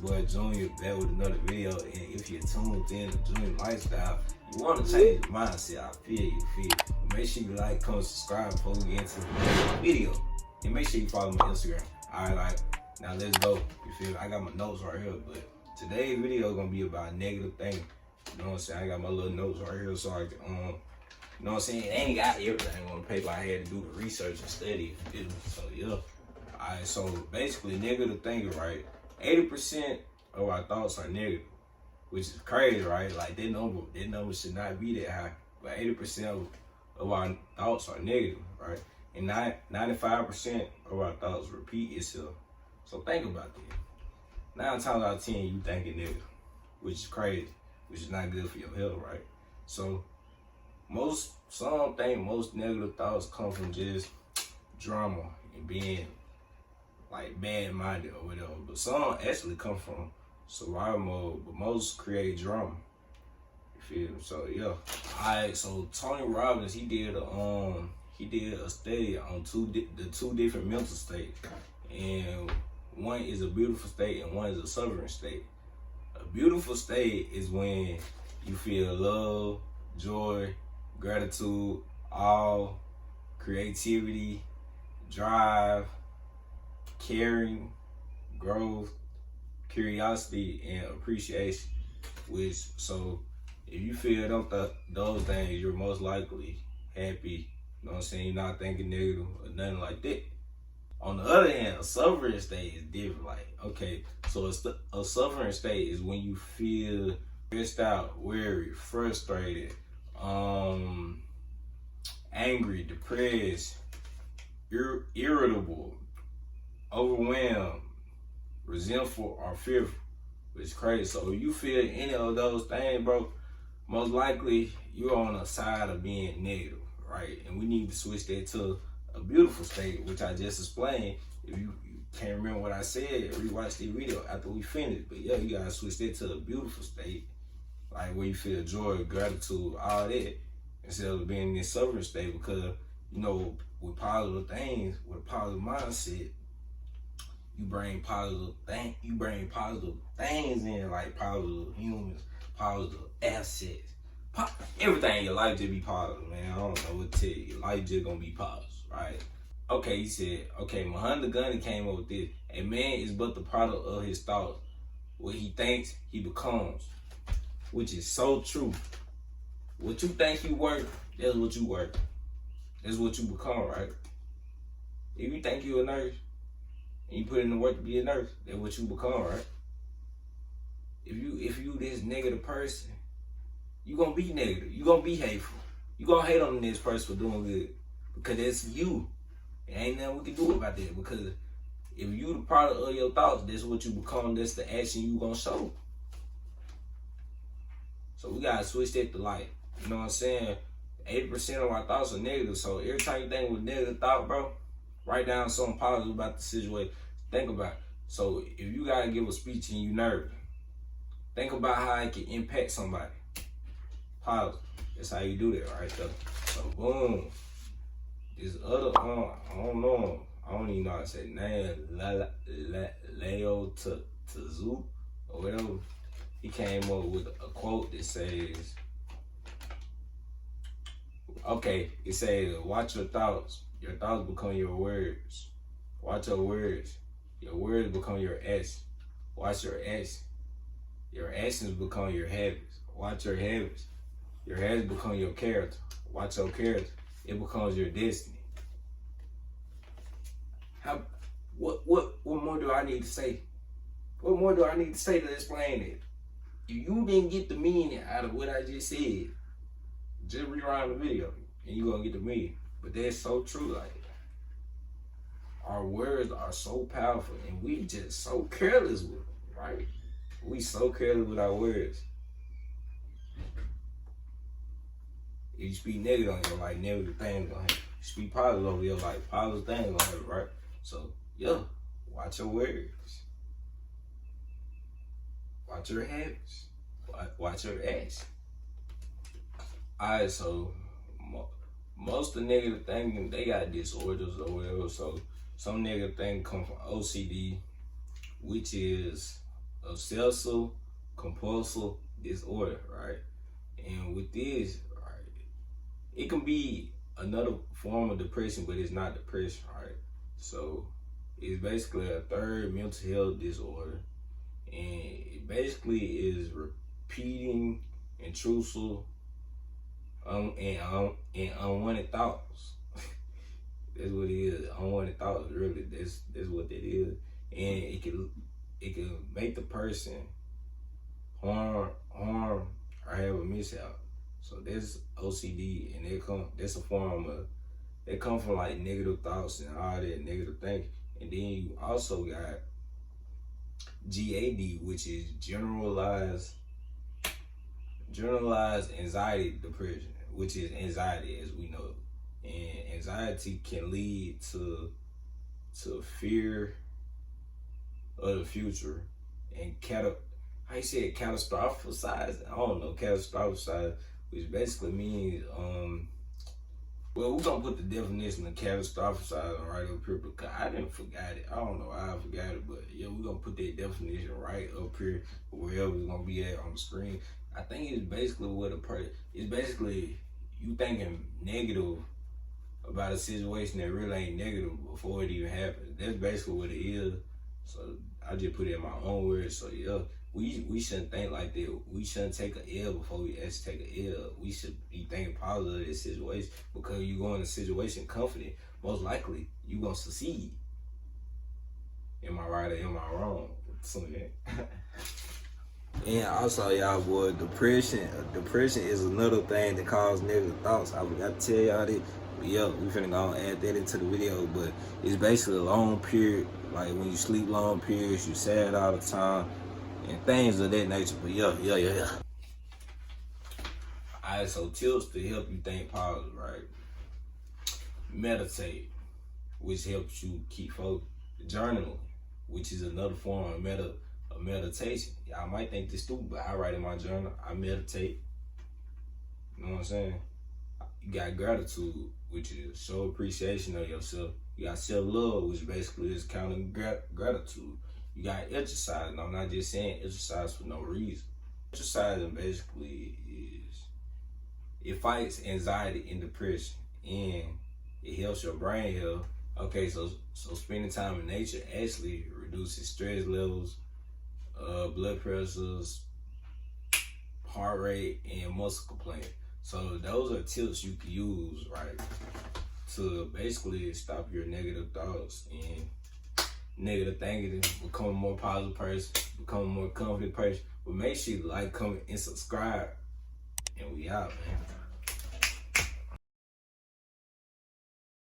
boy Junior back with another video. And if you're tuned in to Junior Lifestyle, you want to change your mindset. I feel you. Make sure you like, comment, subscribe before we get into the video. And make sure you follow my Instagram. Alright, like, now let's go. You feel me? I got my notes right here, but today's video is gonna be about negative thinking. You know what I'm saying? I got my little notes right here so I can, you know what I'm saying? It ain't got everything on the paper. I had to do the research and study. So yeah. Alright, so basically negative thinking, right? 80% of our thoughts are negative, which is crazy, right? Like that number should not be that high. But 80% of our thoughts are negative, right? And 95% of our thoughts repeat itself. So think about that. 9 times out of 10, you thinking negative, which is crazy, which is not good for your health, right? So some think most negative thoughts come from just drama and being like bad-minded or whatever. But some actually come from survival mode, but most create drama. You feel me? So yeah. Alright, so Tony Robbins, he did a study on the two different mental states. And one is a beautiful state and one is a suffering state. A beautiful state is when you feel love, joy, gratitude, awe, creativity, drive, caring, growth, curiosity, and appreciation. So if you feel those things, you're most likely happy. You know what I'm saying? You're not thinking negative or nothing like that. On the other hand, a suffering state is different. Like, okay, so a suffering state is when you feel stressed out, weary, frustrated, angry, depressed, irritable, overwhelmed, resentful, or fearful, which is crazy. So if you feel any of those things, bro, most likely you're on the side of being negative, right? And we need to switch that to a beautiful state, which I just explained. If you can't remember what I said, rewatch the video after we finish. But yeah, you gotta switch that to a beautiful state, like where you feel joy, gratitude, all that, instead of being in this suffering state. Because, you know, with positive things, with a positive mindset, you bring positive things in, like positive humans, positive assets, everything in your life just be positive, man. I don't know what to tell you. Your life just gonna be positive, right? Okay, he said, Mahatma Gandhi came up with this. A man is but the product of his thoughts. What he thinks, he becomes, which is so true. What you think you work, that's what you work. That's what you become, right? If you think you're a nurse, and you put in the work to be a nurse, that's what you become, right? If you this negative person, you gonna be negative. You gonna be hateful. You gonna hate on this person for doing good. Because that's you. It ain't nothing we can do about that. Because if you the product of your thoughts, that's what you become. That's the action you gonna show. So we gotta switch that to light. You know what I'm saying? 80% of our thoughts are negative. So every time you think with negative thought, bro, write down something positive about the situation. Think about it. So if you gotta give a speech and you nervous, think about how it can impact somebody. Positive. That's how you do that right there. So boom. This other I don't know. I don't even know how to say name. Leo Tzu or whatever. He came up with a quote that says, it says, watch your thoughts. Your thoughts become your words. Watch your words. Your words become your actions. Watch your actions. Your actions become your habits. Watch your habits. Your habits become your character. Watch your character. It becomes your destiny. What more do I need to say? What more do I need to say to explain it? If you didn't get the meaning out of what I just said, just rewind the video and you're gonna get the meaning. But that's so true. Like, our words are so powerful and we just so careless with them, right? We so careless with our words. If you speak negative on your life, negative things gonna happen. You speak positive over your life, positive things gonna happen, right? So yeah, watch your words. Watch your habits. Watch your actions. Alright, so most of the negative thinking, they got disorders or whatever. So some negative thing come from OCD, which is obsessive compulsive disorder, right? And with this, right, it can be another form of depression, but it's not depression, right? So it's basically a third mental health disorder, and it basically is repeating intrusive and unwanted thoughts. That's what it is. Unwanted thoughts, really. That's what it is, and it can make the person harm or have a mishap. So that's OCD, and that's a form of, they come from like negative thoughts and all that negative thinking. And then you also got GAD, which is generalized anxiety depression, which is anxiety as we know. And anxiety can lead to fear of the future and catastrophizing. I don't know, catastrophizing, which basically means well, we're gonna put the definition of catastrophizing right up here because I didn't forget it. I don't know how I forgot it, but yeah, we're gonna put that definition right up here wherever it's gonna be at on the screen. I think it's basically it's basically you thinking negative about a situation that really ain't negative before it even happens. That's basically what it is. So I just put it in my own words. So yeah, we shouldn't think like that. We shouldn't take an L before we actually take an L. We should be thinking positive of this situation, because you go in a situation confident, most likely you gonna succeed. Am I right or am I wrong? And also, y'all, boy, depression is another thing that causes negative thoughts. I forgot to tell y'all that. But yeah, we finna go and add that into the video. But it's basically a long period, like when you sleep long periods, you sad all the time, and things of that nature. But yeah. Alright, so tips to help you think positive, right? Meditate, which helps you keep focused. Journaling, which is another form of meditation. Y'all might think this stupid, but I write in my journal. I meditate. You know what I'm saying? You got gratitude, which is show appreciation of yourself. You got self-love, which basically is counting gratitude. You got exercise, and I'm not just saying exercise for no reason. Exercising basically it fights anxiety and depression, and it helps your brain health. Okay, so spending time in nature actually reduces stress levels, blood pressures, heart rate, and muscle complaint. So those are tips you can use, right, to basically stop your negative thoughts and negative thinking, become a more positive person, become a more confident person. But make sure you like, comment, and subscribe. And we out, man.